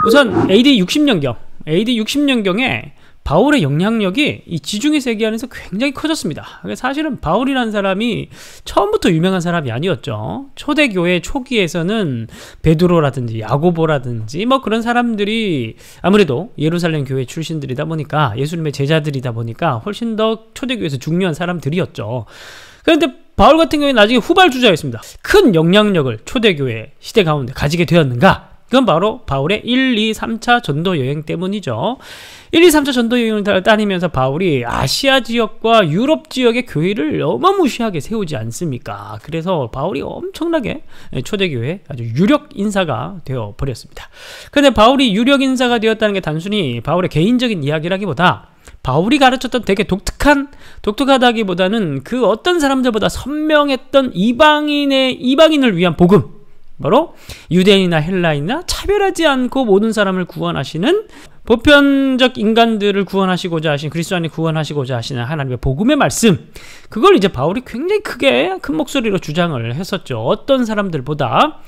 우선 AD 60년경에 바울의 영향력이 이 지중해 세계 안에서 굉장히 커졌습니다. 사실은 바울이라는 사람이 처음부터 유명한 사람이 아니었죠. 초대교회 초기에서는 베드로라든지 야고보라든지 뭐 그런 사람들이 아무래도 예루살렘 교회 출신들이다 보니까, 예수님의 제자들이다 보니까 훨씬 더 초대교회에서 중요한 사람들이었죠. 그런데 바울 같은 경우에 나중에 후발주자였습니다. 큰 영향력을 초대교회 시대 가운데 가지게 되었는가? 그건 바로 바울의 1, 2, 3차 전도 여행 때문이죠. 1, 2, 3차 전도 여행을 다니면서 바울이 아시아 지역과 유럽 지역의 교회를 어마무시하게 세우지 않습니까? 그래서 바울이 엄청나게 초대교회 아주 유력 인사가 되어 버렸습니다. 그런데 바울이 유력 인사가 되었다는 게 단순히 바울의 개인적인 이야기라기보다, 바울이 가르쳤던 되게 독특하다기보다는 그 어떤 사람들보다 선명했던 이방인을 위한 복음, 바로 유대인이나 헬라인이나 차별하지 않고 모든 사람을 구원하시는, 보편적 인간들을 구원하시고자 하신, 그리스도 안에 구원하시고자 하시는 하나님의 복음의 말씀, 그걸 이제 바울이 굉장히 큰 목소리로 주장을 했었죠. 어떤 사람들보다.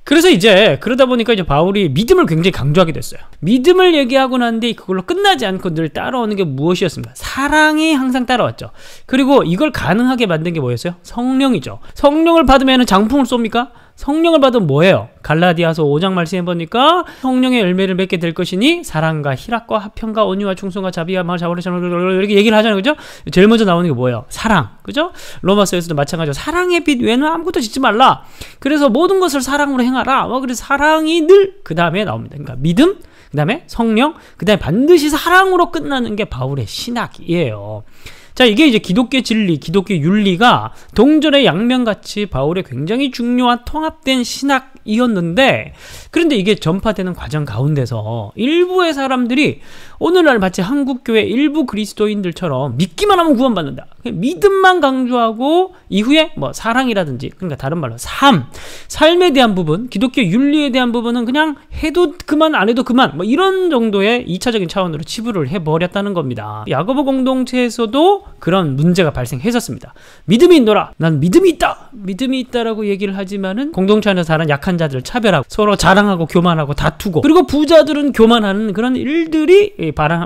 그래서 이제 그러다 보니까 이제 바울이 믿음을 굉장히 강조하게 됐어요. 믿음을 얘기하고 난데 그걸로 끝나지 않고 늘 따라오는 게 무엇이었습니까? 사랑이 항상 따라왔죠. 그리고 이걸 가능하게 만든 게 뭐였어요? 성령이죠. 성령을 받으면 장풍을 쏩니까? 성령을 받으면 뭐예요? 갈라디아서 5장 말씀해 보니까 성령의 열매를 맺게 될 것이니 사랑과 희락과 화평과 온유와 충성과 자비와 마을 자원을 이렇게 얘기를 하잖아요. 그죠? 제일 먼저 나오는 게 뭐예요? 사랑. 그죠? 로마서에서도 마찬가지로 사랑의 빛 외에는 아무것도 짓지 말라. 그래서 모든 것을 사랑으로 행하라. 그래서 사랑이 늘 그 다음에 나옵니다. 그러니까 믿음, 그 다음에 성령, 그 다음에 반드시 사랑으로 끝나는 게 바울의 신학이에요. 자, 이게 이제 기독교 진리, 기독교 윤리가 동전의 양면같이 바울의 굉장히 중요한 통합된 신학이었는데, 그런데 이게 전파되는 과정 가운데서 일부의 사람들이 오늘날 마치 한국교회 일부 그리스도인들처럼 믿기만 하면 구원받는다, 믿음만 강조하고 이후에 뭐 사랑이라든지, 그러니까 다른 말로 삶에 대한 부분, 기독교 윤리에 대한 부분은 그냥 해도 그만 안 해도 그만, 뭐 이런 정도의 2차적인 차원으로 치부를 해버렸다는 겁니다. 야고보 공동체에서도 그런 문제가 발생했었습니다. 믿음이 있노라, 난 믿음이 있다, 믿음이 있다라고 얘기를 하지만은 공동체 안에서 다른 약한 자들을 차별하고 서로 자랑하고 교만하고 다투고, 그리고 부자들은 교만하는 그런 일들이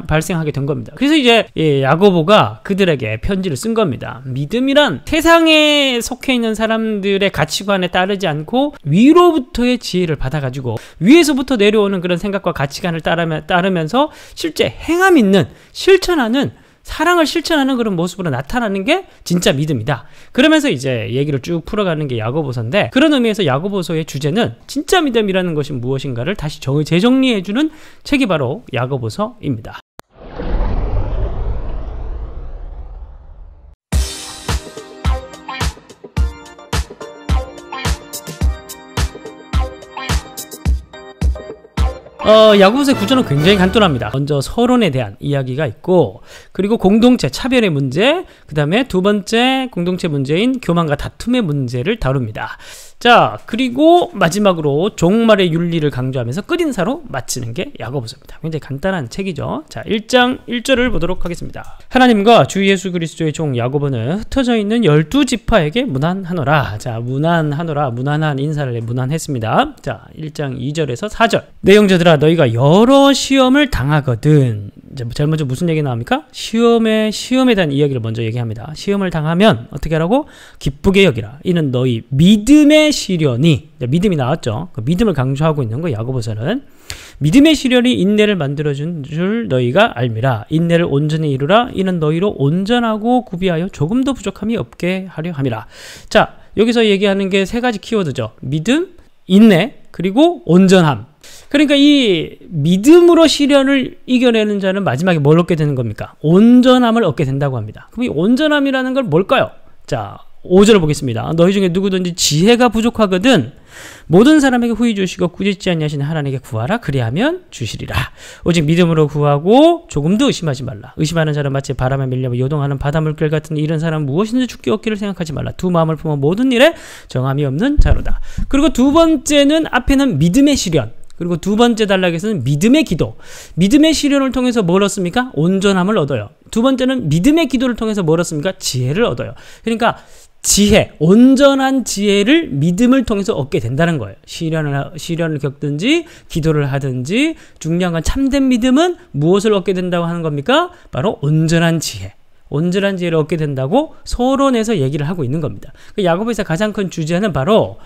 발생하게 된 겁니다. 그래서 이제 야고보가 그들에게 편지를 쓴 겁니다. 믿음이란 세상에 속해 있는 사람들의 가치관에 따르지 않고 위로부터의 지혜를 받아가지고 위에서부터 내려오는 그런 생각과 가치관을 따르면서 실제 행함 있는, 실천하는, 사랑을 실천하는 그런 모습으로 나타나는 게 진짜 믿음이다. 그러면서 이제 얘기를 쭉 풀어가는 게 야고보서인데, 그런 의미에서 야고보서의 주제는 진짜 믿음이라는 것이 무엇인가를 다시 재정리해주는 책이 바로 야고보서입니다. 야고보서의 구조는 굉장히 간단합니다. 먼저 서론에 대한 이야기가 있고, 그리고 공동체 차별의 문제, 그 다음에 두 번째 공동체 문제인 교만과 다툼의 문제를 다룹니다. 자, 그리고 마지막으로 종말의 윤리를 강조하면서 끝인사로 마치는 게 야고보서입니다. 굉장히 간단한 책이죠. 자, 1장 1절을 보도록 하겠습니다. 하나님과 주 예수 그리스도의 종 야고보는 흩어져 있는 12지파에게 문안하노라. 자, 문안하노라, 문안한 인사를 문안했습니다. 자, 1장 2절에서 4절. 내 형제들아, 너희가 여러 시험을 당하거든. 이제 제일 먼저 무슨 얘기 나옵니까? 시험에 대한 이야기를 먼저 얘기합니다. 시험을 당하면 어떻게 하라고? 기쁘게 여기라. 이는 너희 믿음의 시련이, 믿음이 나왔죠. 그 믿음을 강조하고 있는 거, 야고보서는. 믿음의 시련이 인내를 만들어준 줄 너희가 알미라. 인내를 온전히 이루라. 이는 너희로 온전하고 구비하여 조금도 부족함이 없게 하려 함이라. 자, 여기서 얘기하는 게 세 가지 키워드죠. 믿음, 인내, 그리고 온전함. 그러니까 이 믿음으로 시련을 이겨내는 자는 마지막에 뭘 얻게 되는 겁니까? 온전함을 얻게 된다고 합니다. 그럼 이 온전함이라는 걸 뭘까요? 자, 5절을 보겠습니다. 너희 중에 누구든지 지혜가 부족하거든 모든 사람에게 후히 주시고 꾸짖지 아니하시는 하나님께 구하라. 그리하면 주시리라. 오직 믿음으로 구하고 조금도 의심하지 말라. 의심하는 자는 마치 바람에 밀려 요동하는 바닷물결 같은 이런 사람은 무엇이든지 죽기 얻기를 생각하지 말라. 두 마음을 품어 모든 일에 정함이 없는 자로다. 그리고 두 번째는, 앞에는 믿음의 시련, 그리고 두 번째 단락에서는 믿음의 기도. 믿음의 시련을 통해서 뭘 얻습니까? 온전함을 얻어요. 두 번째는 믿음의 기도를 통해서 뭘 얻습니까? 지혜를 얻어요. 그러니까 지혜, 온전한 지혜를 믿음을 통해서 얻게 된다는 거예요. 시련을 겪든지 기도를 하든지 중요한 건 참된 믿음은 무엇을 얻게 된다고 하는 겁니까? 바로 온전한 지혜. 온전한 지혜를 얻게 된다고 서론에서 얘기를 하고 있는 겁니다. 야고보에서 가장 큰 주제는 바로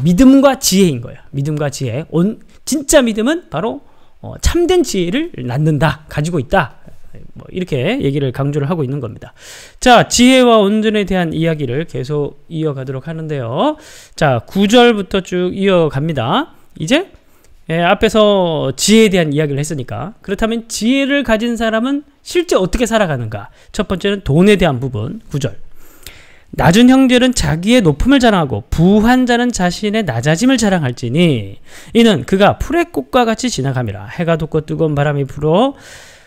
믿음과 지혜인 거예요. 믿음과 지혜. 진짜 믿음은 바로 참된 지혜를 낳는다, 가지고 있다. 뭐 이렇게 얘기를 강조를 하고 있는 겁니다. 자, 지혜와 온전에 대한 이야기를 계속 이어가도록 하는데요. 자, 9절부터 쭉 이어갑니다. 이제 앞에서 지혜에 대한 이야기를 했으니까, 그렇다면 지혜를 가진 사람은 실제 어떻게 살아가는가? 첫 번째는 돈에 대한 부분, 9절. 낮은 형제는 자기의 높음을 자랑하고 부한 자는 자신의 낮아짐을 자랑할지니 이는 그가 풀의 꽃과 같이 지나감이라. 해가 돋고 뜨거운 바람이 불어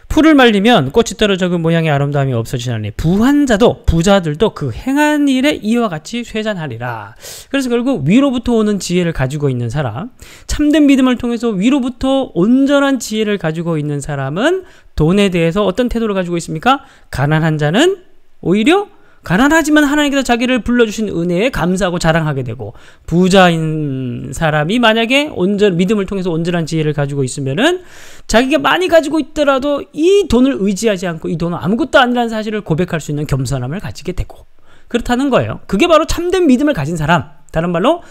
풀을 말리면 꽃이 떨어져 그 모양의 아름다움이 없어지나니 부한 자도 부자들도 그 행한 일에 이와 같이 쇠잔하리라. 그래서 결국 위로부터 오는 지혜를 가지고 있는 사람, 참된 믿음을 통해서 위로부터 온전한 지혜를 가지고 있는 사람은 돈에 대해서 어떤 태도를 가지고 있습니까? 가난한 자는 오히려 가난하지만 하나님께서 자기를 불러주신 은혜에 감사하고 자랑하게 되고, 부자인 사람이 만약에 믿음을 통해서 온전한 지혜를 가지고 있으면은 자기가 많이 가지고 있더라도 이 돈을 의지하지 않고 이 돈은 아무것도 아니라는 사실을 고백할 수 있는 겸손함을 가지게 되고, 그렇다는 거예요. 그게 바로 참된 믿음을 가진 사람, 다른 말로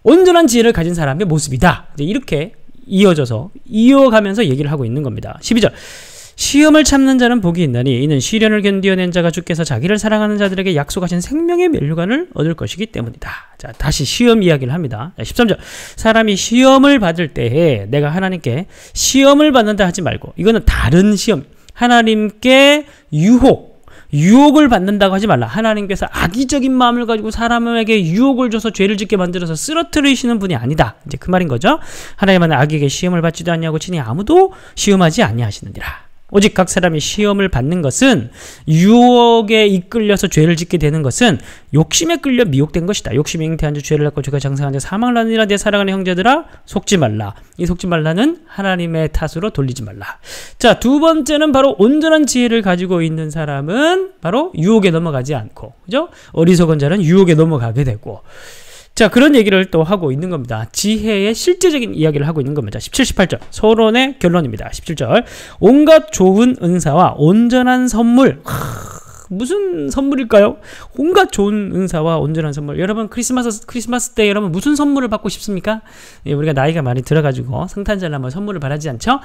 온전한 지혜를 가진 사람의 모습이다. 이제 이렇게 이어가면서 얘기를 하고 있는 겁니다. 12절. 시험을 참는 자는 복이 있나니 이는 시련을 견디어낸 자가 주께서 자기를 사랑하는 자들에게 약속하신 생명의 면류관을 얻을 것이기 때문이다. 자, 다시 시험 이야기를 합니다. 13절. 사람이 시험을 받을 때에 내가 하나님께 시험을 받는다 하지 말고, 이거는 다른 시험, 하나님께 유혹을 받는다고 하지 말라. 하나님께서 악의적인 마음을 가지고 사람에게 유혹을 줘서 죄를 짓게 만들어서 쓰러뜨리시는 분이 아니다. 이제 그 말인 거죠. 하나님은 악에게 시험을 받지도 않냐고 친히 아무도 시험하지 아니하시느니라. 오직 각 사람이 시험을 받는 것은, 유혹에 이끌려서 죄를 짓게 되는 것은 욕심에 끌려 미혹된 것이다. 욕심이 잉태한 자 죄를 낳고 죄가 장성한 자 사망을 하느니라. 내 사랑하는 형제들아 속지 말라. 이 속지 말라는 하나님의 탓으로 돌리지 말라. 자, 두 번째는 바로 온전한 지혜를 가지고 있는 사람은 바로 유혹에 넘어가지 않고, 그죠? 어리석은 자는 유혹에 넘어가게 되고, 자, 그런 얘기를 또 하고 있는 겁니다. 지혜의 실제적인 이야기를 하고 있는 겁니다. 17, 18절. 서론의 결론입니다. 17절. 온갖 좋은 은사와 온전한 선물. 무슨 선물일까요? 온갖 좋은 은사와 온전한 선물. 여러분, 크리스마스 때 여러분 무슨 선물을 받고 싶습니까? 예, 우리가 나이가 많이 들어가지고 성탄절 한번 선물을 바라지 않죠?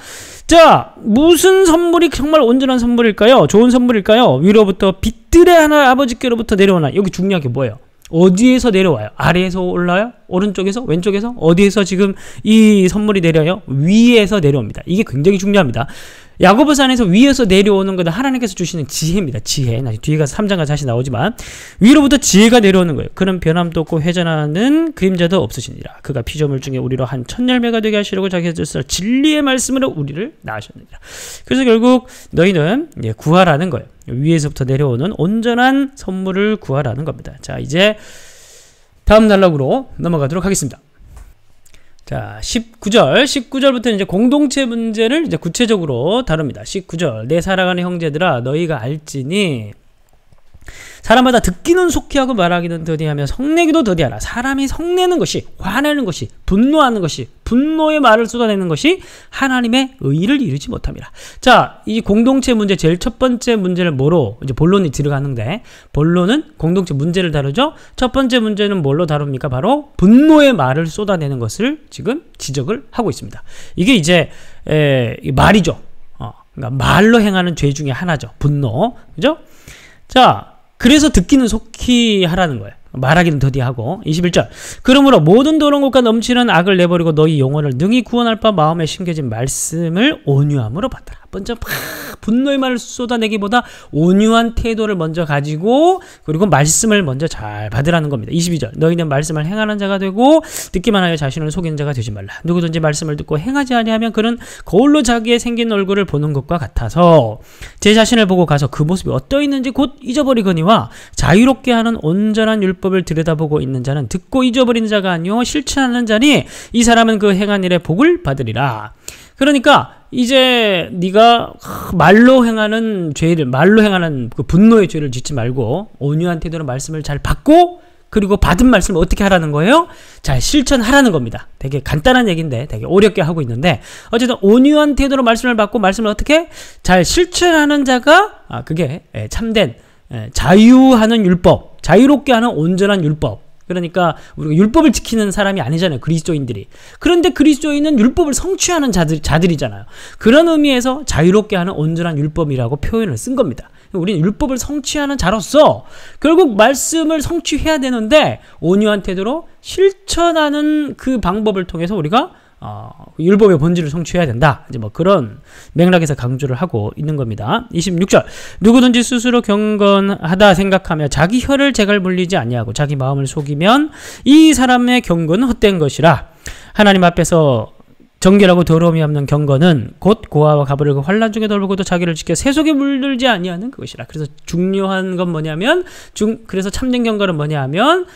자, 무슨 선물이 정말 온전한 선물일까요? 좋은 선물일까요? 위로부터 빛들의 하나 아버지께로부터 내려오나. 여기 중요한 게 뭐예요? 어디에서 내려와요? 아래에서 올라요? 오른쪽에서? 왼쪽에서? 어디에서 지금 이 선물이 내려요? 위에서 내려옵니다. 이게 굉장히 중요합니다. 야고보서 안에서 위에서 내려오는 것은 하나님께서 주시는 지혜입니다. 지혜. 뒤에 가서 3장 가서 다시 나오지만 위로부터 지혜가 내려오는 거예요. 그는 변함도 없고 회전하는 그림자도 없으시니라. 그가 피조물 중에 우리로 한 천열매가 되게 하시려고 자기 뜻을 진리의 말씀으로 우리를 낳으셨느니라. 그래서 결국 너희는 구하라는 거예요. 위에서부터 내려오는 온전한 선물을 구하라는 겁니다. 자, 이제 다음 단락으로 넘어가도록 하겠습니다. 자, 19절부터 이제 공동체 문제를 이제 구체적으로 다룹니다. 19절. 내 사랑하는 형제들아 너희가 알지니 사람마다 듣기는 속히 하고 말하기는 더디하며 성내기도 더디하라. 사람이 성내는 것이, 화내는 것이, 분노하는 것이, 분노의 말을 쏟아내는 것이 하나님의 의의를 이루지 못함이라. 자, 이 공동체 문제 제일 첫 번째 문제를 뭐로 이제 본론이 들어가는데, 본론은 공동체 문제를 다루죠. 첫 번째 문제는 뭘로 다룹니까? 바로 분노의 말을 쏟아내는 것을 지금 지적을 하고 있습니다. 이게 이제 말이죠. 그러니까 말로 행하는 죄 중에 하나죠. 분노, 그죠? 자, 그래서 듣기는 속히 하라는 거예요. 말하기는 더디하고. 21절. 그러므로 모든 더러운 것과 넘치는 악을 내버리고 너희 영혼을 능히 구원할 바 마음에 심겨진 말씀을 온유함으로 받더라. 먼저 분노의 말을 쏟아내기보다 온유한 태도를 먼저 가지고, 그리고 말씀을 먼저 잘 받으라는 겁니다. 22절. 너희는 말씀을 행하는 자가 되고 듣기만 하여 자신을 속이는 자가 되지 말라. 누구든지 말씀을 듣고 행하지 아니하면 그는 거울로 자기의 생긴 얼굴을 보는 것과 같아서 제 자신을 보고 가서 그 모습이 어떠했는지 곧 잊어버리거니와 자유롭게 하는 온전한 율법을 들여다보고 있는 자는 듣고 잊어버리는 자가 아니요 실천하는 자니 이 사람은 그 행한 일에 복을 받으리라. 그러니까 이제 네가 말로 행하는 그 분노의 죄를 짓지 말고 온유한 태도로 말씀을 잘 받고 그리고 받은 말씀을 어떻게 하라는 거예요? 잘 실천하라는 겁니다. 되게 간단한 얘기인데 되게 어렵게 하고 있는데 어쨌든 온유한 태도로 말씀을 받고 말씀을 어떻게 잘 실천하는 자가 그게 참된 자유하는 율법, 자유롭게 하는 온전한 율법. 그러니까 우리가 율법을 지키는 사람이 아니잖아요. 그리스도인들이. 그런데 그리스도인은 율법을 성취하는 자들이잖아요. 그런 의미에서 자유롭게 하는 온전한 율법이라고 표현을 쓴 겁니다. 우리는 율법을 성취하는 자로서 결국 말씀을 성취해야 되는데 온유한 태도로 실천하는 그 방법을 통해서 우리가 율법의 본질을 성취해야 된다. 이제 뭐 그런 맥락에서 강조를 하고 있는 겁니다. 26절. 누구든지 스스로 경건하다 생각하며 자기 혀를 재갈 물리지 아니하고 자기 마음을 속이면 이 사람의 경건은 헛된 것이라. 하나님 앞에서 정결하고 더러움이 없는 경건은 곧 고아와 가부를 환난 중에 돌보고도 자기를 지켜 세속에 물들지 아니하는 그것이라. 그래서 중요한 건 뭐냐면 그래서 참된 경건은 뭐냐면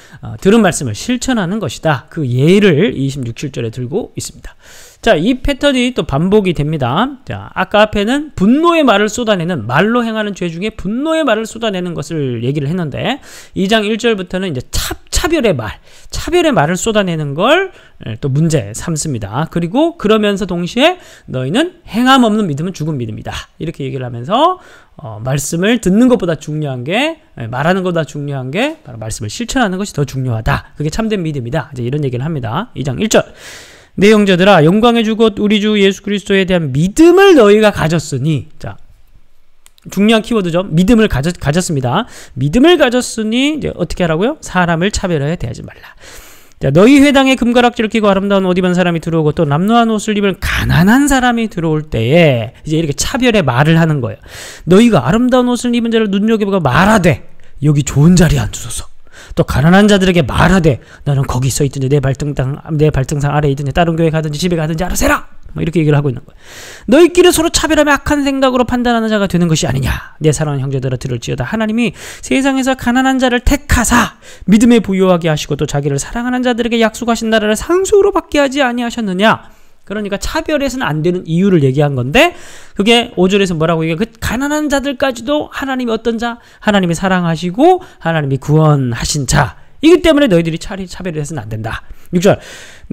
들은 말씀을 실천하는 것이다. 그 예를 26절에 들고 있습니다. 자, 이 패턴이 또 반복이 됩니다. 자, 아까 앞에는 분노의 말을 쏟아내는 말로 행하는 죄 중에 분노의 말을 쏟아내는 것을 얘기를 했는데 2장 1절부터는 이제 차별의 말을 쏟아내는 걸 또 문제 삼습니다. 그리고 그러면서 동시에 너희는 행함 없는 믿음은 죽은 믿음이다. 이렇게 얘기를 하면서 말씀을 듣는 것보다 중요한 게 말하는 것보다 중요한 게 바로 말씀을 실천하는 것이 더 중요하다. 그게 참된 믿음이다. 이제 이런 얘기를 합니다. 2장 1절. 내 형제들아 영광의 주 곧 우리 주 예수 그리스도에 대한 믿음을 너희가 가졌으니 자 중요한 키워드죠. 믿음을 가졌습니다. 믿음을 가졌으니 이제 어떻게 하라고요? 사람을 차별하여 대하지 말라. 자, 너희 회당에 금가락지를 끼고 아름다운 옷 입은 사람이 들어오고 또 남루한 옷을 입은 가난한 사람이 들어올 때에 이제 이렇게 차별의 말을 하는 거예요. 너희가 아름다운 옷을 입은 자를 눈여겨보고 말하되 여기 좋은 자리에 앉으소서. 또 가난한 자들에게 말하되 나는 거기 서 있든지 내 발등상 아래에 있든지 다른 교회 가든지 집에 가든지 알아서 해라. 이렇게 얘기를 하고 있는 거예요. 너희끼리 서로 차별하며 악한 생각으로 판단하는 자가 되는 것이 아니냐. 내 사랑하는 형제들아 들을지어다. 하나님이 세상에서 가난한 자를 택하사 믿음에 부요하게 하시고 또 자기를 사랑하는 자들에게 약속하신 나라를 상속으로 받게 하지 아니하셨느냐. 그러니까 차별해서는 안 되는 이유를 얘기한 건데 그게 5절에서 뭐라고 얘기해요? 그 가난한 자들까지도 하나님이 어떤 자? 하나님이 사랑하시고 하나님이 구원하신 자. 이기 때문에 너희들이 차별을 해서는 안 된다. 6절.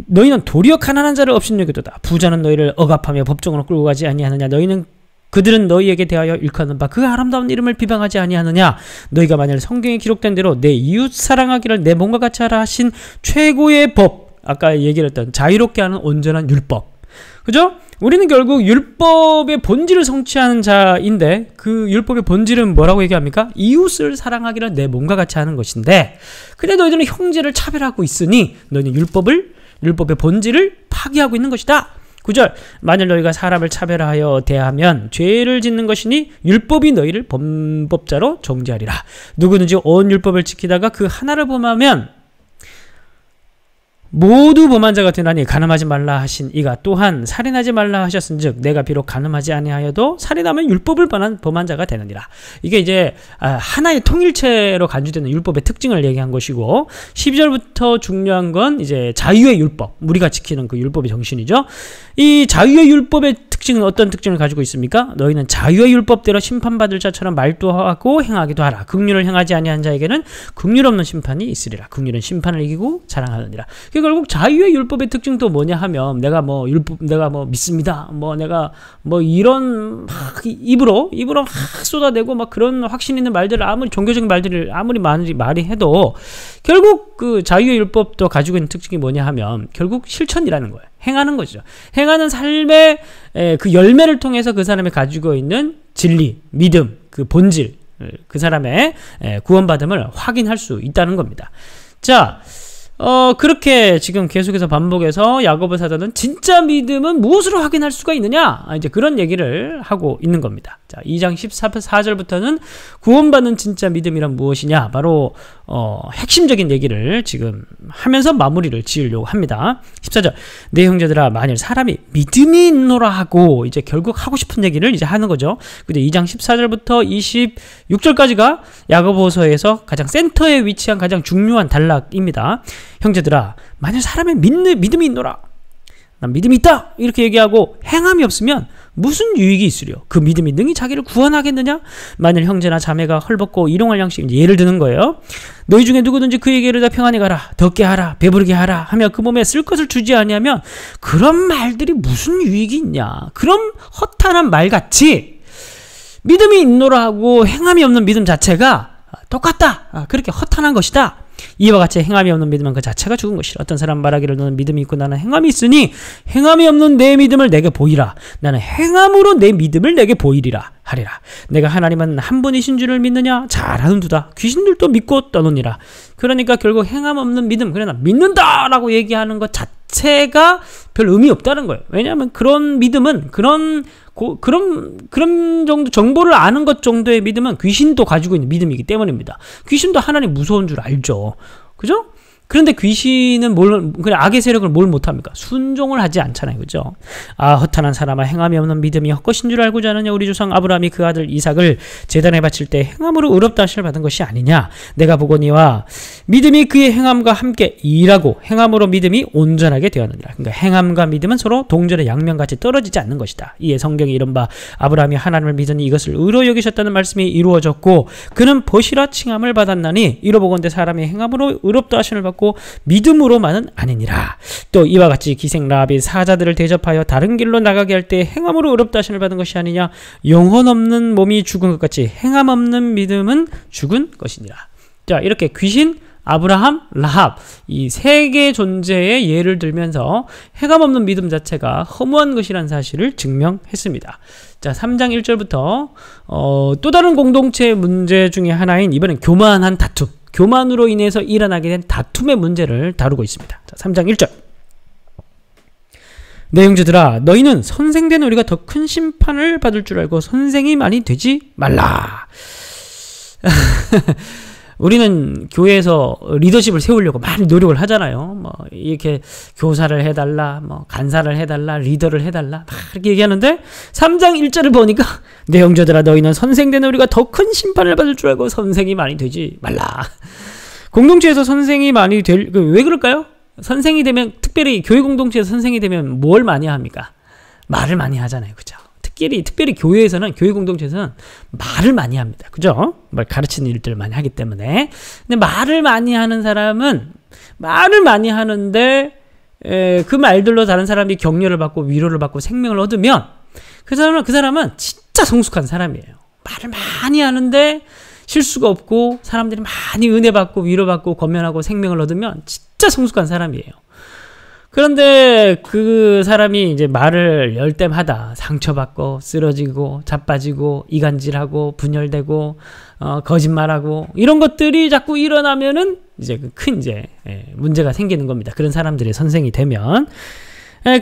너희는 도리어 가난한 자를 업신여기도다. 부자는 너희를 억압하며 법정으로 끌고 가지 아니하느냐. 너희는 그들은 너희에게 대하여 일컫는 바 그 아름다운 이름을 비방하지 아니하느냐. 너희가 만일 성경에 기록된 대로 내 이웃 사랑하기를 내 몸과 같이 하라 하신 최고의 법, 아까 얘기를 했던 자유롭게 하는 온전한 율법, 그죠? 우리는 결국 율법의 본질을 성취하는 자인데 그 율법의 본질은 뭐라고 얘기합니까? 이웃을 사랑하기를 내 몸과 같이 하는 것인데 근데 너희들은 형제를 차별하고 있으니 너희는 율법의 본질을 파기하고 있는 것이다. 9절. 만일 너희가 사람을 차별하여 대하면 죄를 짓는 것이니 율법이 너희를 범법자로 정죄하리라. 누구든지 온 율법을 지키다가 그 하나를 범하면 모두 범한 자가 되나니 간음하지 말라 하신 이가 또한 살인하지 말라 하셨은즉 내가 비록 간음하지 아니하여도 살인하면 율법을 범한 자가 되느니라. 이게 이제 하나의 통일체로 간주되는 율법의 특징을 얘기한 것이고 12절부터 중요한 건 이제 자유의 율법, 우리가 지키는 그 율법의 정신이죠. 이 자유의 율법의 특징은 어떤 특징을 가지고 있습니까? 너희는 자유의 율법대로 심판받을 자처럼 말도 하고 행하기도 하라. 긍휼을 행하지 아니한 자에게는 긍휼 없는 심판이 있으리라. 긍휼은 심판을 이기고 자랑하느니라. 결국 자유의 율법의 특징도 뭐냐 하면 내가 뭐 믿습니다. 내가 이런 입으로 막 쏟아내고 막 그런 확신 있는 말들을 아무리 종교적인 말들을 아무리 말이 해도 결국 그 자유의 율법도 가지고 있는 특징이 뭐냐 하면 결국 실천이라는 거예요. 행하는 거죠. 행하는 삶의 그 열매를 통해서 그 사람이 가지고 있는 진리, 믿음, 그 본질, 그 사람의 구원받음을 확인할 수 있다는 겁니다. 자, 그렇게 지금 계속해서 반복해서 야고보 사도는 진짜 믿음은 무엇으로 확인할 수가 있느냐? 이제 그런 얘기를 하고 있는 겁니다. 자, 2장 14절부터는 구원받는 진짜 믿음이란 무엇이냐? 바로 핵심적인 얘기를 지금 하면서 마무리를 지으려고 합니다. 14절. 내 형제들아 만일 사람이 믿음이 있노라 하고 이제 결국 하고 싶은 얘기를 이제 하는 거죠. 근데 2장 14절부터 26절까지가 야고보서에서 가장 센터에 위치한 가장 중요한 단락입니다. 형제들아 만일 사람의 믿음이 있노라. 난 믿음이 있다 이렇게 얘기하고 행함이 없으면 무슨 유익이 있으려? 그 믿음이 능히 자기를 구원하겠느냐? 만일 형제나 자매가 헐벗고 일용할 양식, 예를 드는 거예요. 너희 중에 누구든지 그에게 이르다 평안히 가라, 덥게 하라, 배부르게 하라 하며 그 몸에 쓸 것을 주지 아니하면 그런 말들이 무슨 유익이 있냐? 그런 허탄한 말같이 믿음이 있노라 하고 행함이 없는 믿음 자체가 똑같다. 그렇게 허탄한 것이다. 이와 같이 행함이 없는 믿음은 그 자체가 죽은 것이라. 어떤 사람 말하기를 너는 믿음이 있고 나는 행함이 있으니 행함이 없는 내 믿음을 내게 보이라. 나는 행함으로 내 믿음을 내게 보이리라 하리라. 내가 하나님은 한 분이신 줄을 믿느냐? 잘하는도다. 귀신들도 믿고 떠노니라. 그러니까 결국 행함 없는 믿음, 그러나 믿는다라고 얘기하는 것 자체가 별 의미 없다는 거예요. 왜냐하면 그런 믿음은 그런 정도 정보를 아는 것 정도의 믿음은 귀신도 가지고 있는 믿음이기 때문입니다. 귀신도 하나님 무서운 줄 알죠. 그죠? 그런데 귀신은 그냥 악의 세력을 뭘 못합니까? 순종을 하지 않잖아요. 그죠? 아, 허탄한 사람아, 행함이 없는 믿음이 헛것인 줄 알고자 하느냐? 우리 조상 아브라함이 그 아들 이삭을 제단에 바칠 때 행함으로 의롭다 하심을 받은 것이 아니냐? 내가 보거니와 믿음이 그의 행함과 함께 일하고 행함으로 믿음이 온전하게 되었느니라. 그러니까 행함과 믿음은 서로 동전의 양면같이 떨어지지 않는 것이다. 이에 성경이 이른바 아브라함이 하나님을 믿으니 이것을 의로 여기셨다는 말씀이 이루어졌고 그는 벗이라 칭함을 받았나니 이로보건대 사람이 행함으로 의롭다 하심을 받고 믿음으로만은 아니니라. 또 이와 같이 기생 라합이 사자들을 대접하여 다른 길로 나가게 할 때 행함으로 의롭다 하심을 받은 것이 아니냐? 영혼 없는 몸이 죽은 것 같이 행함 없는 믿음은 죽은 것이니라. 자, 이렇게 귀신, 아브라함, 라합 이 세 개의 존재의 예를 들면서 행함 없는 믿음 자체가 허무한 것이라는 사실을 증명했습니다. 자, 3장 1절부터 또 다른 공동체의 문제 중에 하나인 이번엔 교만한 다툼, 교만으로 인해서 일어나게 된 다툼의 문제를 다루고 있습니다. 자, 3장 1절. 내 형제들아, 너희는 선생된 우리가 더 큰 심판을 받을 줄 알고 선생이 많이 되지 말라. 우리는 교회에서 리더십을 세우려고 많이 노력을 하잖아요. 뭐 이렇게 교사를 해달라, 뭐 간사를 해달라, 리더를 해달라 막 이렇게 얘기하는데 3장 1절을 보니까 내 형제들아 너희는 선생된 우리가 더 큰 심판을 받을 줄 알고 선생이 많이 되지 말라. 공동체에서 선생이 많이 왜 그럴까요? 선생이 되면, 특별히 교회 공동체에서 선생이 되면 뭘 많이 합니까? 말을 많이 하잖아요. 그죠? 특별히 교회에서는, 교회 공동체에서는 말을 많이 합니다. 그죠? 말 가르치는 일들을 많이 하기 때문에. 근데 말을 많이 하는 사람은 말을 많이 하는데 그 말들로 다른 사람이 격려를 받고 위로를 받고 생명을 얻으면 그 사람은 진짜 성숙한 사람이에요. 말을 많이 하는데 실수가 없고 사람들이 많이 은혜받고 위로받고 권면하고 생명을 얻으면 진짜 성숙한 사람이에요. 그런데 그 사람이 이제 말을 열 때마다 상처받고 쓰러지고 자빠지고 이간질하고 분열되고 거짓말하고 이런 것들이 자꾸 일어나면은 이제 큰 문제가 생기는 겁니다. 그런 사람들의 선생이 되면.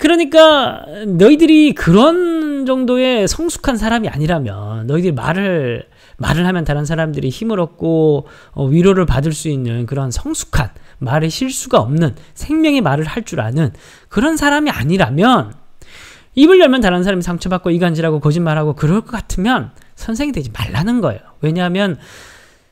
그러니까 너희들이 그런 정도의 성숙한 사람이 아니라면, 너희들이 말을 하면 다른 사람들이 힘을 얻고 위로를 받을 수 있는 그런 성숙한, 말에 실수가 없는, 생명의 말을 할 줄 아는 그런 사람이 아니라면, 입을 열면 다른 사람이 상처받고 이간질하고 거짓말하고 그럴 것 같으면 선생이 되지 말라는 거예요. 왜냐하면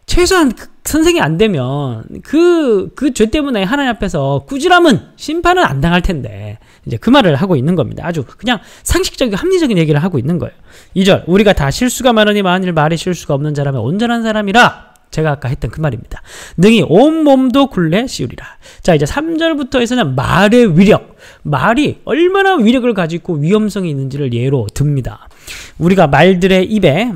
최소한 선생이 안 되면 그 죄 때문에 하나님 앞에서 꾸지람은, 심판은 안 당할 텐데, 이제 그 말을 하고 있는 겁니다. 아주 그냥 상식적이고 합리적인 얘기를 하고 있는 거예요. 2절, 우리가 다 실수가 많으니 만일 말에 실수가 없는 자라면 온전한 사람이라. 제가 아까 했던 그 말입니다. 능히 온 몸도 굴레 씌우리라. 자, 이제 3절부터 해서는 말의 위력, 말이 얼마나 위력을 가지고 위험성이 있는지를 예로 듭니다. 우리가 말들의 입에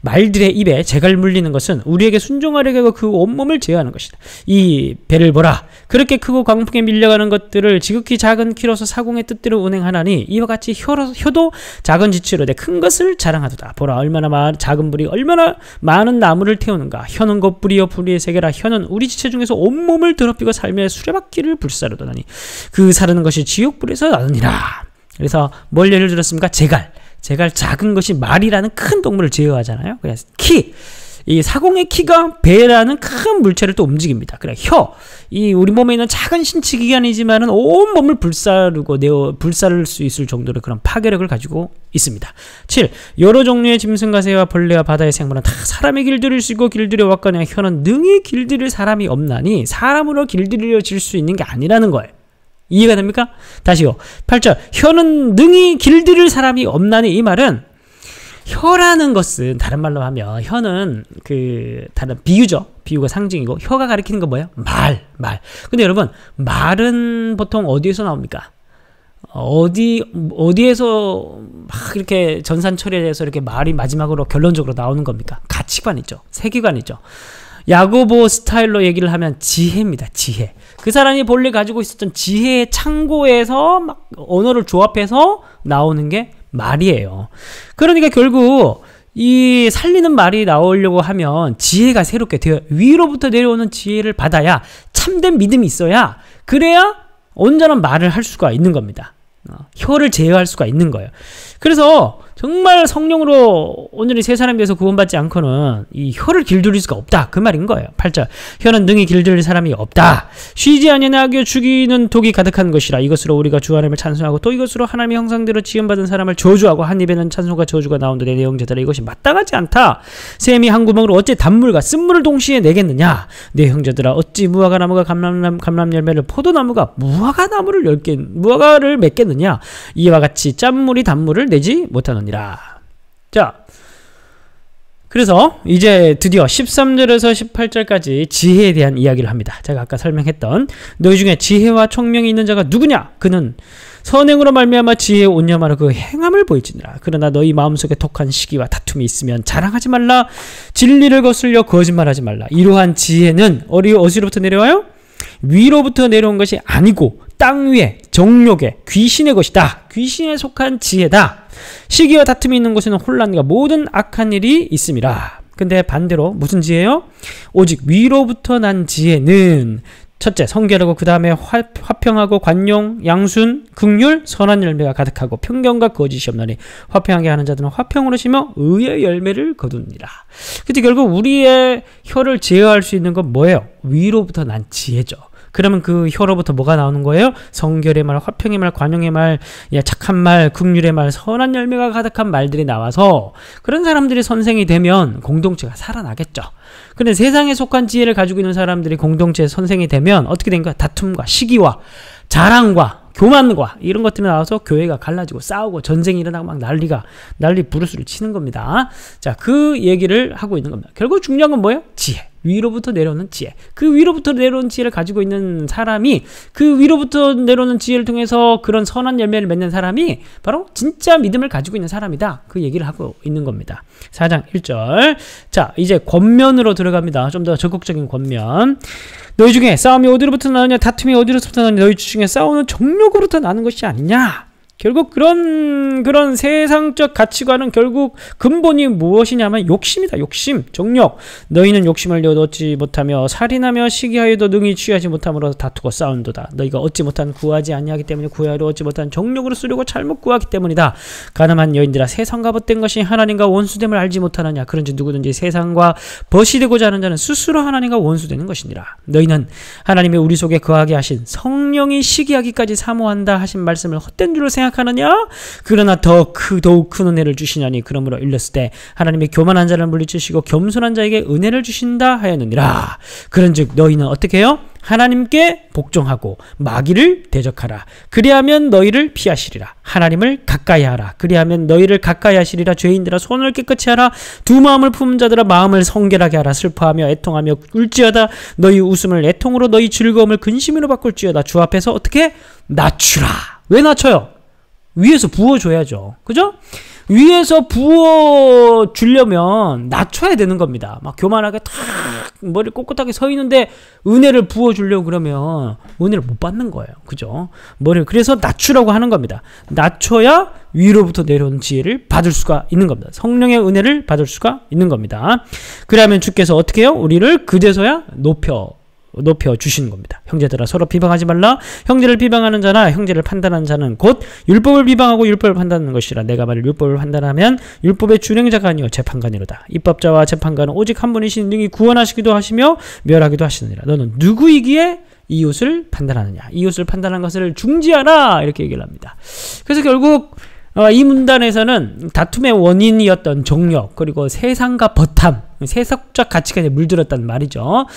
말들의 입에 재갈 물리는 것은 우리에게 순종하려고 하고 그 온몸을 제어하는 것이다. 이 배를 보라. 그렇게 크고 광풍에 밀려가는 것들을 지극히 작은 키로서 사공의 뜻대로 운행하나니 이와 같이 혀도 작은 지체로 내 큰 것을 자랑하도다. 보라, 얼마나 작은 불이 얼마나 많은 나무를 태우는가. 혀는 곧 불이요 불의 세계라. 혀는 우리 지체 중에서 온몸을 더럽히고 삶의 수레바퀴를 불사르더니 그 사르는 것이 지옥불에서 나느니라. 그래서 뭘 예를 들었습니까? 재갈, 작은 것이 말이라는 큰 동물을 제어하잖아요. 그래서 이 사공의 키가 배라는 큰 물체를 또 움직입니다. 그래, 이 우리 몸에 있는 작은 신체 기관이지만은 온 몸을 불사를 수 있을 정도로 그런 파괴력을 가지고 있습니다. 7. 여러 종류의 짐승과 새와 벌레와 바다의 생물은 다 사람의 길들일 수 있고 길들여 왔거니와 혀는 능히 길들일 사람이 없나니 사람으로 길들여질 수 있는 게 아니라는 거예요. 이해가 됩니까? 다시요. 8절. 혀는 능히 길들일 사람이 없나니, 이 말은 혀라는 것은 다른 말로 하면 혀는 그 다른 비유죠. 비유가 상징이고 혀가 가리키는 건 뭐예요? 말. 근데 여러분, 말은 보통 어디에서 나옵니까? 어디에서 막 이렇게 전산처리해서 이렇게 말이 마지막으로 결론적으로 나오는 겁니까? 가치관이죠. 세계관이죠. 야고보 스타일로 얘기를 하면 지혜입니다. 지혜. 그 사람이 본래 가지고 있었던 지혜의 창고에서 막 언어를 조합해서 나오는 게 말이에요. 그러니까 결국 이 살리는 말이 나오려고 하면 지혜가 새롭게 되어 위로부터 내려오는 지혜를 받아야 참된 믿음이 있어야, 그래야 온전한 말을 할 수가 있는 겁니다. 혀를 제어할 수가 있는 거예요. 그래서 정말 성령으로 오늘 이 세 사람에 대해서 구원받지 않고는 이 혀를 길들일 수가 없다, 그 말인 거예요. 8절. 혀는 능히 길들일 사람이 없다. 쉬지 아니하나 악여 죽이는 독이 가득한 것이라. 이것으로 우리가 주 하나님을 찬송하고 또 이것으로 하나님의 형상대로 지음받은 사람을 저주하고 한 입에는 찬송과 저주가 나온다네. 내 형제들아, 이것이 마땅하지 않다. 샘이 한 구멍으로 어찌 단물과 쓴물을 동시에 내겠느냐. 내 형제들아, 어찌 무화과 나무가 감람 열매를, 포도나무가 무화과를 맺겠느냐. 이와 같이 짠물이 단물을 내지 못하느니라. 자, 그래서 이제 드디어 13절에서 18절까지 지혜에 대한 이야기를 합니다. 제가 아까 설명했던 너희 중에 지혜와 총명이 있는 자가 누구냐? 그는 선행으로 말미암아 지혜의 온유함으로 그 행함을 보이지니라. 그러나 너희 마음속에 독한 시기와 다툼이 있으면 자랑하지 말라. 진리를 거슬려 거짓말하지 말라. 이러한 지혜는 어디로부터 내려와요? 위로부터 내려온 것이 아니고 땅 위에 정욕의 귀신의 것이다. 귀신에 속한 지혜다. 시기와 다툼이 있는 곳에는 혼란과 모든 악한 일이 있음이라. 근데 반대로 무슨 지혜요? 오직 위로부터 난 지혜는 첫째, 성결하고 그 다음에 화평하고 관용, 양순, 긍휼, 선한 열매가 가득하고 편견과 거짓이 없나니 화평하게 하는 자들은 화평으로 심어 의의 열매를 거두니라. 근데 결국 우리의 혀를 제어할 수 있는 건 뭐예요? 위로부터 난 지혜죠. 그러면 그 혀로부터 뭐가 나오는 거예요? 성결의 말, 화평의 말, 관용의 말, 착한 말, 긍휼의 말, 선한 열매가 가득한 말들이 나와서 그런 사람들이 선생이 되면 공동체가 살아나겠죠. 그런데 세상에 속한 지혜를 가지고 있는 사람들이 공동체의 선생이 되면 어떻게 된 거야? 다툼과 시기와 자랑과 교만과 이런 것들이 나와서 교회가 갈라지고 싸우고 전쟁이 일어나고 막 난리 부르스를 치는 겁니다. 자, 그 얘기를 하고 있는 겁니다. 결국 중요한 건 뭐예요? 지혜. 위로부터 내려오는 지혜. 그 위로부터 내려오는 지혜를 가지고 있는 사람이, 그 위로부터 내려오는 지혜를 통해서 그런 선한 열매를 맺는 사람이 바로 진짜 믿음을 가지고 있는 사람이다. 그 얘기를 하고 있는 겁니다. 4장 1절. 자, 이제 권면으로 들어갑니다. 좀 더 적극적인 권면. 너희 중에 싸움이 어디로부터 나느냐, 다툼이 어디로부터 나느냐, 너희 중에 싸우는 정욕으로부터 나는 것이 아니냐. 결국 그런 세상적 가치관은 결국 근본이 무엇이냐면 욕심이다. 욕심, 정욕. 너희는 욕심을 얻지 못하며 살인하며 시기하여도 능히 취하지 못함으로 다투고 싸운도다. 너희가 얻지 못한 구하지 아니하기 때문에 구하여도 얻지 못한 정욕으로 쓰려고 잘못 구하기 때문이다. 가늠한 여인들아, 세상과 벗된 것이 하나님과 원수됨을 알지 못하느냐. 그런지 누구든지 세상과 벗이 되고자 하는 자는 스스로 하나님과 원수되는 것이니라. 너희는 하나님이 우리 속에 거하게 하신 성령이 시기하기까지 사모한다 하신 말씀을 헛된 줄로 생각하느냐? 그러나 더욱 큰 은혜를 주시냐니. 그러므로 일렀을 때 하나님이 교만한 자를 물리치시고 겸손한 자에게 은혜를 주신다 하였느니라. 그런즉 너희는 어떻게 해요? 하나님께 복종하고 마귀를 대적하라. 그리하면 너희를 피하시리라. 하나님을 가까이 하라. 그리하면 너희를 가까이 하시리라. 죄인들아, 손을 깨끗이 하라. 두 마음을 품은 자들아, 마음을 성결하게 하라. 슬퍼하며 애통하며 울지어다. 너희 웃음을 애통으로, 너희 즐거움을 근심으로 바꿀지어다. 주 앞에서 어떻게? 낮추라. 왜 낮춰요? 위에서 부어줘야죠. 그죠? 위에서 부어주려면 낮춰야 되는 겁니다. 막 교만하게 탁 머리 꼿꼿하게 서 있는데 은혜를 부어주려고 그러면 은혜를 못 받는 거예요. 그죠? 그래서 낮추라고 하는 겁니다. 낮춰야 위로부터 내려오는 지혜를 받을 수가 있는 겁니다. 성령의 은혜를 받을 수가 있는 겁니다. 그러면 주께서 어떻게 해요? 우리를 그제서야 높여 주시는 겁니다. 형제들아, 서로 비방하지 말라. 형제를 비방하는 자나 형제를 판단하는 자는 곧 율법을 비방하고 율법을 판단하는 것이라. 내가 만일 율법을 판단하면 율법의 준행자가 아니요 재판관이로다. 입법자와 재판관은 오직 한 분이신 능히 구원하시기도 하시며 멸하기도 하시느니라. 너는 누구이기에 이웃을 판단하느냐. 이웃을 판단하는 것을 중지하라. 이렇게 얘기를 합니다. 그래서 결국 이 문단에서는 다툼의 원인이었던 정욕, 그리고 세상과 벗함, 세속적 가치관에 물들었단 말이죠.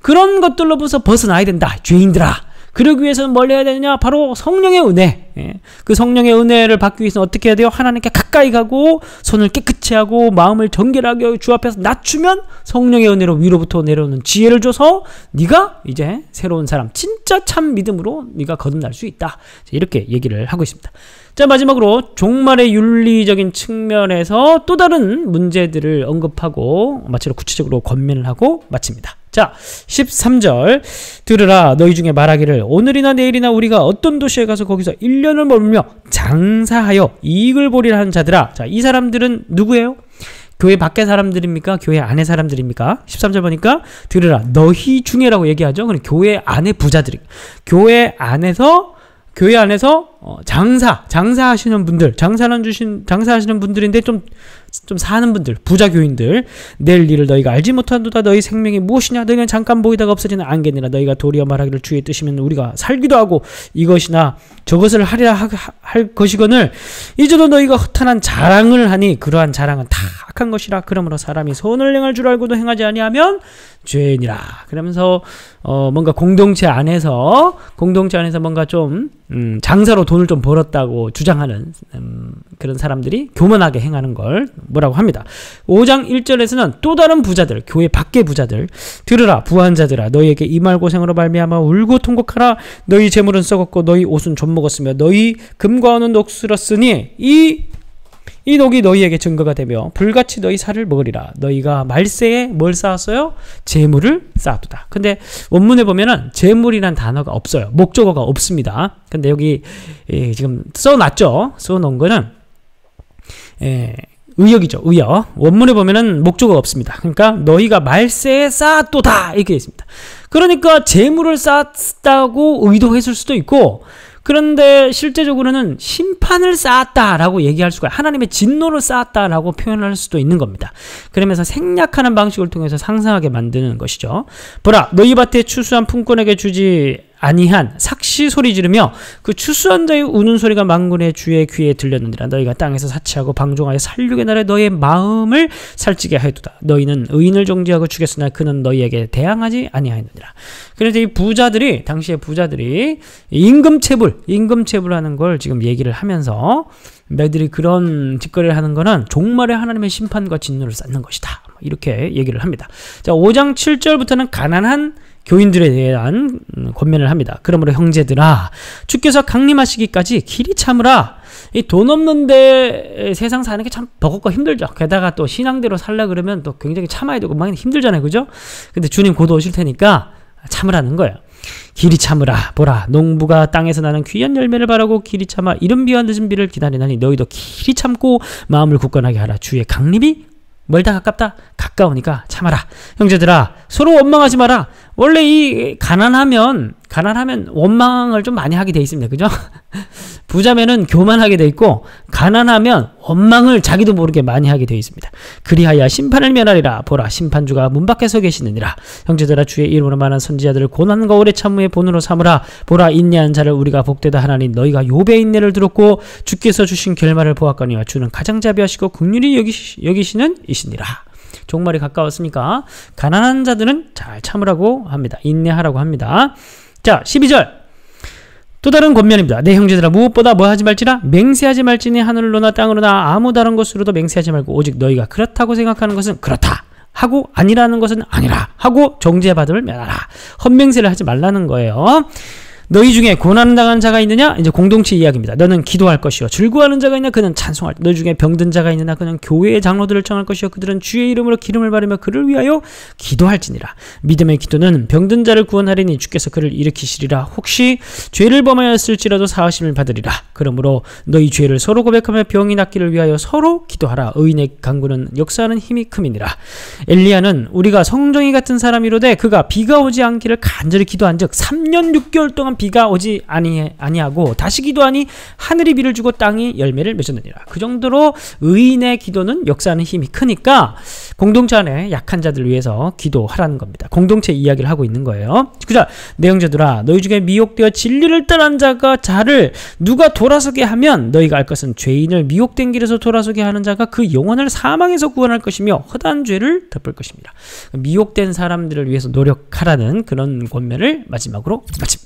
그런 것들로부터 벗어나야 된다. 죄인들아. 그러기 위해서는 뭘 해야 되느냐? 바로 성령의 은혜. 예. 그 성령의 은혜를 받기 위해서는 어떻게 해야 돼요? 하나님께 가까이 가고 손을 깨끗이 하고 마음을 정결하게 주 앞에서 낮추면 성령의 은혜로 위로부터 내려오는 지혜를 줘서 네가 이제 새로운 사람, 진짜 참 믿음으로 네가 거듭날 수 있다. 이렇게 얘기를 하고 있습니다. 자, 마지막으로 종말의 윤리적인 측면에서 또 다른 문제들을 언급하고 마치로 구체적으로 권면을 하고 마칩니다. 자, 13절 들으라. 너희 중에 말하기를 오늘이나 내일이나 우리가 어떤 도시에 가서 거기서 1년을 머물며 장사하여 이익을 보리라 하는 자들아. 자, 이 사람들은 누구예요? 교회 밖의 사람들입니까? 교회 안의 사람들입니까? 13절 보니까 들으라. 너희 중에라고 얘기하죠. 그럼 교회 안의 부자들이, 교회 안에서 장사하시는 분들, 장사하시는 분들인데 좀 사는 분들, 부자 교인들, 내일 일을 너희가 알지 못하도다. 너희 생명이 무엇이냐? 너희는 잠깐 보이다가 없어지는 안개니라. 너희가 도리어 말하기를 주의 뜻이면 우리가 살기도 하고 이것이나 저것을 하리라 할 것이거늘 이제도 너희가 허탄한 자랑을 하니 그러한 자랑은 다 악한 것이라. 그러므로 사람이 선을 행할 줄 알고도 행하지 아니하면 죄인이라. 그러면서 뭔가 공동체 안에서 뭔가 좀 장사로 돈을 좀 벌었다고 주장하는 그런 사람들이 교만하게 행하는 걸 뭐라고 합니다. 5장 1절에서는 또 다른 부자들, 교회 밖의 부자들, 들으라. 부한 자들아, 너희에게 이 말 고생으로 말미암아 울고 통곡하라. 너희 재물은 썩었고 너희 옷은 좀 먹었으며 너희 금과 은은 녹슬었으니 이 녹이 너희에게 증거가 되며 불같이 너희 살을 먹으리라. 너희가 말세에 뭘 쌓았어요? 재물을 쌓았도다. 근데 원문에 보면은 재물이란 단어가 없어요. 목적어가 없습니다. 근데 여기 지금 써놨죠. 써놓은 거는 의역이죠. 의역. 원문에 보면은 목적어가 없습니다. 그러니까 너희가 말세에 쌓았도다 이렇게 있습니다. 그러니까 재물을 쌓았다고 의도했을 수도 있고, 그런데 실제적으로는 심판을 쌓았다라고 얘기할 수가, 하나님의 진노를 쌓았다라고 표현할 수도 있는 겁니다. 그러면서 생략하는 방식을 통해서 상상하게 만드는 것이죠. 보라, 너희 밭에 추수한 품꾼에게 주지 아니한 삭시 소리 지르며 그 추수한 자의 우는 소리가 만군의 주의 귀에 들렸느니라. 너희가 땅에서 사치하고 방종하여 살육의 날에 너희의 마음을 살찌게 하였도다. 너희는 의인을 정죄하고 죽였으나 그는 너희에게 대항하지 아니하였느니라. 그래서 이 부자들이, 당시의 부자들이 임금체불하는 걸 지금 얘기를 하면서 너희들이 그런 짓거리를 하는 거는 종말에 하나님의 심판과 진노를 쌓는 것이다. 이렇게 얘기를 합니다. 자, 5장 7절부터는 가난한 교인들에 대한 권면을 합니다. 그러므로 형제들아, 주께서 강림하시기까지 길이 참으라. 이 돈 없는데 세상 사는 게 참 버겁고 힘들죠. 게다가 또 신앙대로 살려 그러면 또 굉장히 참아야 되고 막 힘들잖아요. 그죠? 근데 주님 곧 오실 테니까 참으라는 거예요. 길이 참으라. 보라, 농부가 땅에서 나는 귀한 열매를 바라고 길이 참아 이른 비와 늦은 비를 기다리나니 너희도 길이 참고 마음을 굳건하게 하라. 주의 강림이 멀다 가깝다? 가까우니까 참아라. 형제들아, 서로 원망하지 마라. 원래 이 가난하면 원망을 좀 많이 하게 돼 있습니다. 그죠? 부자면은 교만하게 돼 있고, 가난하면 원망을 자기도 모르게 많이 하게 돼 있습니다. 그리하여 심판을 면하리라. 보라, 심판주가 문 밖에 서 계시느니라. 형제들아, 주의 이름으로 많은 선지자들을 고난과 오래 참음의 본으로 삼으라. 보라, 인내한 자를 우리가 복되다 하나니 너희가 욥의 인내를 들었고 주께서 주신 결말을 보았거니와 주는 가장 자비하시고 긍휼히 여기시는 이시니라. 종말이 가까웠으니까 가난한 자들은 잘 참으라고 합니다. 인내하라고 합니다. 자, 12절. 또 다른 권면입니다. 내 형제들아, 무엇보다 뭐 하지 말지라? 맹세하지 말지니 하늘로나 땅으로나 아무 다른 것으로도 맹세하지 말고 오직 너희가 그렇다고 생각하는 것은 그렇다 하고 아니라는 것은 아니라 하고 정죄받음을 면하라. 헛맹세를 하지 말라는 거예요. 너희 중에 고난당한 자가 있느냐? 이제 공동체 이야기입니다. 너는 기도할 것이요. 즐거워하는 자가 있냐? 그는 찬송할. 너희 중에 병든 자가 있느냐? 그는 교회의 장로들을 청할 것이요. 그들은 주의 이름으로 기름을 바르며 그를 위하여 기도할지니라. 믿음의 기도는 병든 자를 구원하리니 주께서 그를 일으키시리라. 혹시 죄를 범하였을지라도 사하심을 받으리라. 그러므로 너희 죄를 서로 고백하며 병이 낫기를 위하여 서로 기도하라. 의인의 간구는 역사하는 힘이 큼이니라. 엘리야는 우리가 성정이 같은 사람이로되 그가 비가 오지 않기를 간절히 기도한즉 3년 6개월 동안 비가 오지 아니하고 다시 기도하니 하늘이 비를 주고 땅이 열매를 맺었느니라. 그 정도로 의인의 기도는 역사하는 힘이 크니까 공동체 안에 약한 자들을 위해서 기도하라는 겁니다. 공동체 이야기를 하고 있는 거예요. 그자, 내 형제들아, 너희 중에 미혹되어 진리를 떠난 자를 누가 돌아서게 하면 너희가 알 것은 죄인을 미혹된 길에서 돌아서게 하는 자가 그 영혼을 사망에서 구원할 것이며 허다한 죄를 덮을 것입니다. 미혹된 사람들을 위해서 노력하라는 그런 권면을 마지막으로 마칩니다.